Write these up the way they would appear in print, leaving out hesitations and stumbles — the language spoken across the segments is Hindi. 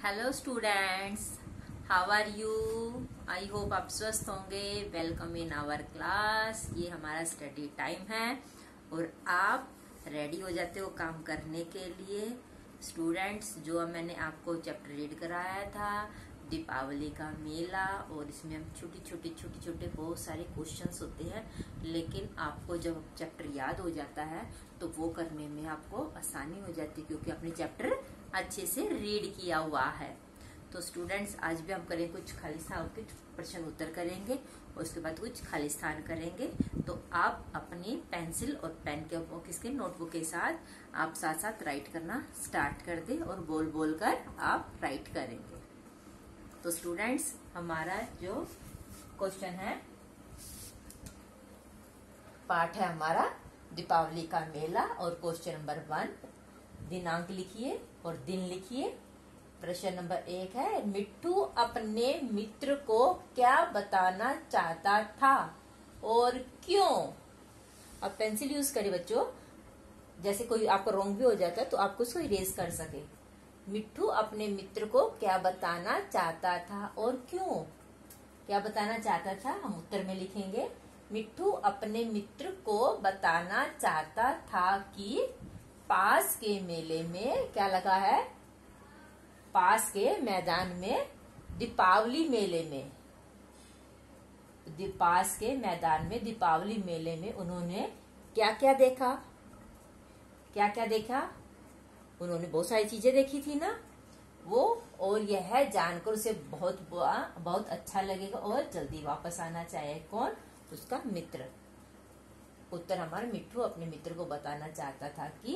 Hello students, how are you. I hope आप स्वस्थ होंगे। Welcome in our class. ये हमारा स्टडी टाइम है और आप रेडी हो जाते हो काम करने के लिए। स्टूडेंट्स, जो मैंने आपको चैप्टर रीड कराया था दीपावली का मेला, और इसमें हम छोटे छोटे बहुत सारे क्वेश्चंस होते हैं, लेकिन आपको जब चैप्टर याद हो जाता है तो वो करने में आपको आसानी हो जाती है, क्योंकि आपने चैप्टर अच्छे से रीड किया हुआ है। तो स्टूडेंट्स, आज भी हम करें कुछ खालिस्तान के प्रश्न उत्तर करेंगे और उसके बाद कुछ खालिस्तान करेंगे। तो आप अपनी पेंसिल और पेन के किसके नोटबुक के साथ आप साथ साथ राइट करना स्टार्ट कर दे और बोल बोल कर आप राइट करेंगे। तो स्टूडेंट्स, हमारा जो क्वेश्चन है, पाठ है हमारा दीपावली का मेला, और क्वेश्चन नंबर 1, दिनांक लिखिए और दिन लिखिए। प्रश्न नंबर 1 है, मिट्ठू अपने मित्र को क्या बताना चाहता था और क्यों। अब पेंसिल यूज करिए बच्चों, जैसे कोई आपका रॉन्ग भी हो जाता है तो आपको उसको इरेज कर सके। मिट्ठू अपने मित्र को क्या बताना चाहता था और क्यों। क्या बताना चाहता था, हम उत्तर में लिखेंगे। मिट्ठू अपने मित्र को बताना चाहता था कि पास के मेले में क्या लगा है, पास के मैदान में दीपावली मेले में, पास के मैदान में दीपावली मेले में उन्होंने क्या क्या देखा। क्या क्या देखा, उन्होंने बहुत सारी चीजें देखी थी ना वो, और यह जानकर उसे बहुत अच्छा लगेगा और जल्दी वापस आना चाहे। कौन, उसका मित्र। उत्तर हमारा, मिट्ठू अपने मित्र को बताना चाहता था कि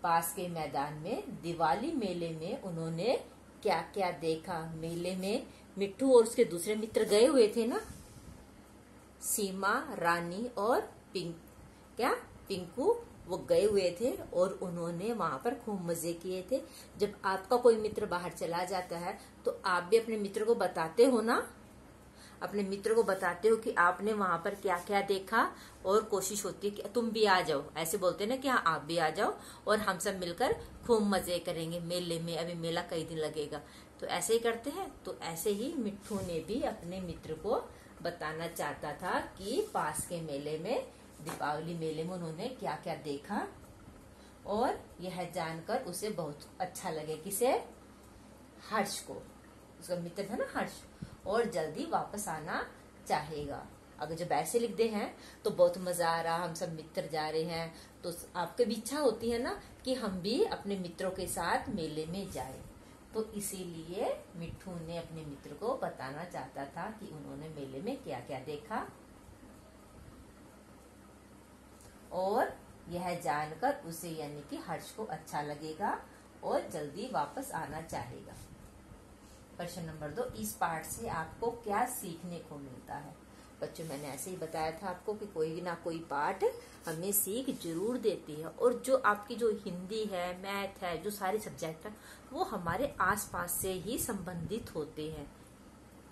पास के मैदान में दिवाली मेले में उन्होंने क्या क्या देखा। मेले में मिट्ठू और उसके दूसरे मित्र गए हुए थे ना, सीमा, रानी और पिंकू, वो गए हुए थे और उन्होंने वहां पर खूब मजे किए थे। जब आपका कोई मित्र बाहर चला जाता है तो आप भी अपने मित्र को बताते हो ना, अपने मित्र को बताते हो कि आपने वहां पर क्या क्या देखा, और कोशिश होती है कि तुम भी आ जाओ। ऐसे बोलते हैं ना कि हाँ आप भी आ जाओ और हम सब मिलकर खूब मजे करेंगे मेले में। अभी मेला कई दिन लगेगा, तो ऐसे ही करते हैं। तो ऐसे ही मिट्ठू ने भी अपने मित्र को बताना चाहता था कि पास के मेले में, दीपावली मेले में उन्होंने क्या क्या देखा, और यह जानकर उसे बहुत अच्छा लगे। किसे, हर्ष को। उसका मित्र था ना हर्ष, और जल्दी वापस आना चाहेगा। अगर जब ऐसे लिखते हैं तो बहुत मजा आ रहा, हम सब मित्र जा रहे हैं, तो आपकी भी इच्छा होती है ना कि हम भी अपने मित्रों के साथ मेले में जाएं। तो इसीलिए मिट्ठू ने अपने मित्र को बताना चाहता था कि उन्होंने मेले में क्या क्या देखा, और यह जानकर उसे यानी कि हर्ष को अच्छा लगेगा और जल्दी वापस आना चाहेगा। प्रश्न नंबर 2, इस पाठ से आपको क्या सीखने को मिलता है। बच्चों, मैंने ऐसे ही बताया था आपको कि कोई ना कोई पाठ हमें सीख जरूर देती है, और जो आपकी जो हिंदी है, मैथ है, जो सारे सब्जेक्ट है, वो हमारे आसपास से ही संबंधित होते हैं।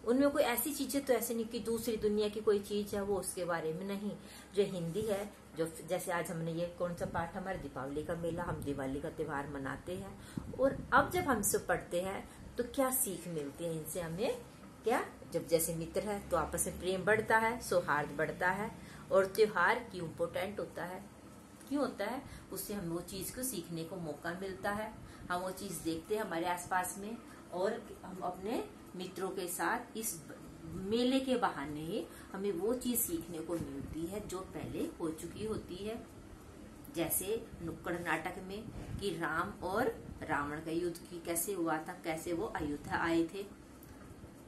उनमें कोई ऐसी चीजें तो ऐसे नहीं कि दूसरी दुनिया की कोई चीज है वो उसके बारे में नहीं। जो हिंदी है, जो जैसे आज हमने ये कौन सा पाठ, हमारे दीपावली का मेला, हम दिवाली का त्योहार मनाते हैं, और अब जब हम सब पढ़ते हैं तो क्या सीख मिलती है इनसे हमें। क्या, जब जैसे मित्र है तो आपस में प्रेम बढ़ता है, सौहार्द बढ़ता है, और त्योहार क्यों इम्पोर्टेंट होता है, क्यों होता है, उससे हमें वो चीज को सीखने को मौका मिलता है। हम वो चीज देखते हैं हमारे आसपास में, और हम अपने मित्रों के साथ इस मेले के बहाने ही हमें वो चीज सीखने को मिलती है जो पहले हो चुकी होती है। जैसे नुक्कड़ नाटक में कि राम और रावण का युद्ध की कैसे हुआ था, कैसे वो अयोध्या आए थे,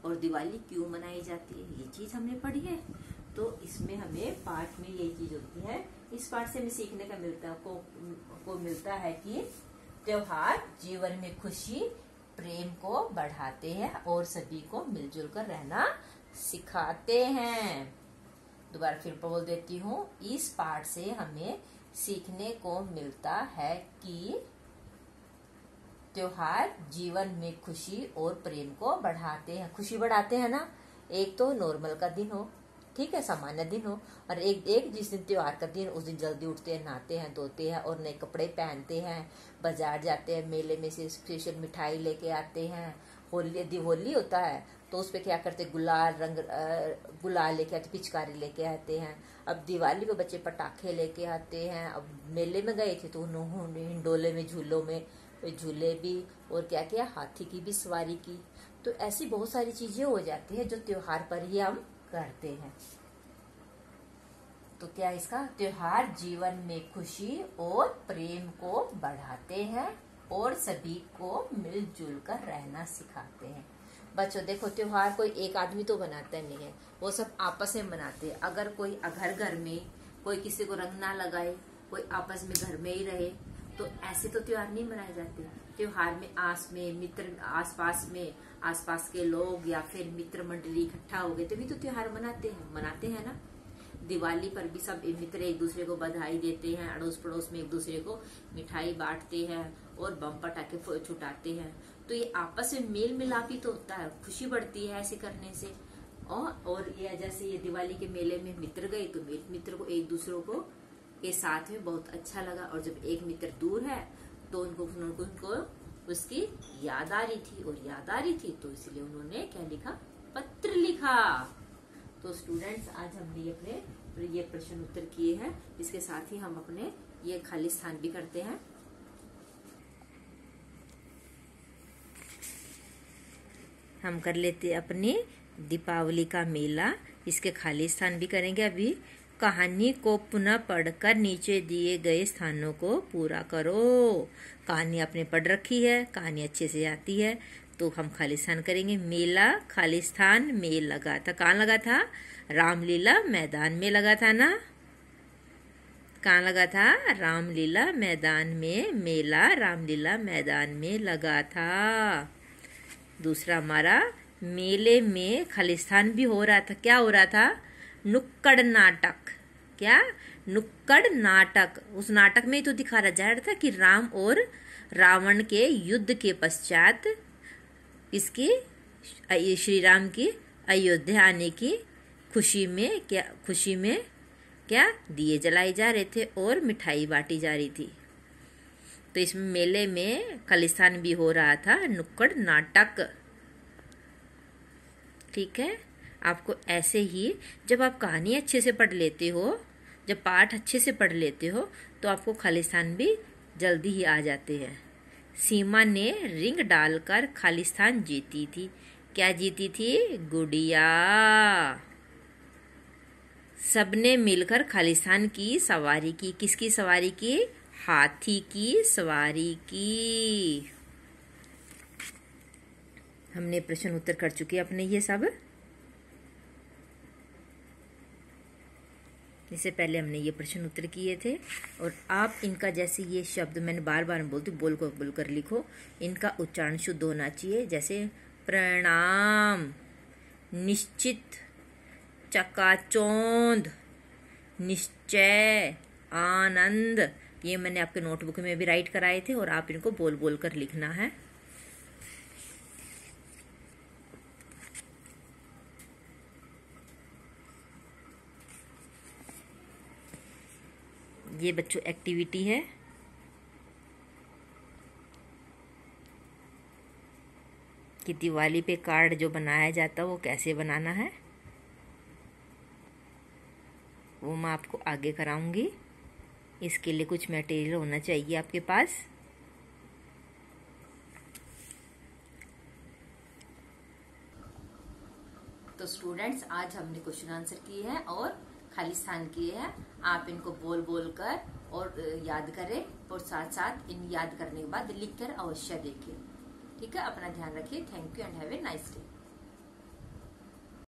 और दिवाली क्यों मनाई जाती है, ये चीज हमने पढ़ी है। तो इसमें हमें पाठ में ये चीज होती है। इस पाठ से हमें सीखने का मिलता है कि त्योहार जीवन में खुशी, प्रेम को बढ़ाते हैं और सभी को मिलजुल कर रहना सिखाते हैं। दोबारा फिर बोल देती हूँ, इस पाठ से हमें सीखने को मिलता है कि त्योहार जीवन में खुशी और प्रेम को बढ़ाते हैं। खुशी बढ़ाते हैं ना, एक तो नॉर्मल का दिन हो, ठीक है, सामान्य दिन हो। और एक जिस दिन त्योहार का दिन, उस दिन जल्दी उठते हैं, नहाते हैं, धोते हैं और नए कपड़े पहनते हैं, बाजार जाते हैं, मेले में से स्पेशल मिठाई लेके आते हैं। होली होता है तो उस पे क्या करते हैं, गुलाल लेके आते, पिचकारी लेके आते हैं। अब दिवाली पे बच्चे पटाखे लेके आते हैं। अब मेले में गए थे तो उन्होंने हिंडोले में, झूलों में झूले भी, और क्या किया, हाथी की भी सवारी की। तो ऐसी बहुत सारी चीजें हो जाती है जो त्योहार पर ही हम करते हैं। तो क्या इसका, त्योहार जीवन में खुशी और प्रेम को बढ़ाते हैं और सभी को मिलजुल कर रहना सिखाते हैं। बच्चों देखो, त्योहार कोई एक आदमी तो बनाता नहीं है, वो सब आपस में मनाते हैं। अगर कोई घर में कोई किसी को रंग ना लगाए, कोई आपस में घर में ही रहे, तो ऐसे तो त्योहार नहीं मनाए जाते। त्योहार में आसपास के लोग या फिर मित्र मंडली इकट्ठा हो गए तभी तो त्योहार मनाते हैं ना। दिवाली पर भी सब मित्र एक दूसरे को बधाई देते हैं, अड़ोस पड़ोस में एक दूसरे को मिठाई बांटते हैं और बम पटाखे छुटाते हैं। तो ये आपस में मेल मिलाप ही तो होता है, खुशी बढ़ती है ऐसे करने से। और ये जैसे ये दिवाली के मेले में मित्र गए तो मित्र को एक दूसरे को के साथ में बहुत अच्छा लगा। और जब एक मित्र दूर है तो उनको उसकी याद आ रही थी तो इसलिए उन्होंने क्या लिखा, पत्र लिखा। तो स्टूडेंट्स, आज हमने अपने ये प्रश्न उत्तर किए हैं। इसके साथ ही हम अपने ये खाली स्थान भी करते हैं। हम कर लेते अपनी दीपावली का मेला, इसके खाली स्थान भी करेंगे। अभी कहानी को पुनः पढ़कर नीचे दिए गए स्थानों को पूरा करो। कहानी आपने पढ़ रखी है, कहानी अच्छे से आती है, तो हम खाली स्थान करेंगे। मेला, खाली स्थान, मेल लगा था। कहाँ लगा था? रामलीला मैदान में लगा था ना। कहाँ लगा था? रामलीला मैदान में। मेला रामलीला मैदान में लगा था। दूसरा हमारा, मेले में खालिस्तान भी हो रहा था। क्या हो रहा था? नुक्कड़ नाटक। क्या? नुक्कड़ नाटक। उस नाटक में तो दिखाया जा रहा था कि राम और रावण के युद्ध के पश्चात इसकी श्री राम की अयोध्या आने की खुशी में क्या दिए जलाए जा रहे थे और मिठाई बांटी जा रही थी। तो इस मेले में खालिस्तान भी हो रहा था, नुक्कड़ नाटक। ठीक है, आपको ऐसे ही जब आप कहानी अच्छे से पढ़ लेते हो, जब पाठ अच्छे से पढ़ लेते हो, तो आपको खालिस्तान भी जल्दी ही आ जाते हैं। सीमा ने रिंग डालकर खालिस्तान जीती थी। क्या जीती थी? गुड़िया। सबने मिलकर खालिस्तान की सवारी की। किसकी सवारी की? हाथी की सवारी की। हमने प्रश्न उत्तर कर चुके अपने ये सब। इससे पहले हमने ये प्रश्न उत्तर किए थे। और आप इनका, जैसे ये शब्द मैंने बार बार बोलती हूँ, बोल कर लिखो। इनका उच्चारण शुद्ध होना चाहिए, जैसे प्रणाम, निश्चित, चकाचौंध, निश्चय, आनंद। ये मैंने आपके नोटबुक में भी राइट कराए थे और आप इनको बोल बोल कर लिखना है। ये बच्चों एक्टिविटी है। कि दिवाली पे कार्ड जो बनाया जाता है वो कैसे बनाना है, वो मैं आपको आगे कराऊंगी। इसके लिए कुछ मटेरियल होना चाहिए आपके पास। तो स्टूडेंट्स, आज हमने क्वेश्चन आंसर किए हैं और खाली स्थान किए हैं। आप इनको बोल बोल कर और याद करें, और साथ साथ इन याद करने के बाद लिख कर अवश्य देखें। ठीक है, अपना ध्यान रखिए। Thank you and have a nice day.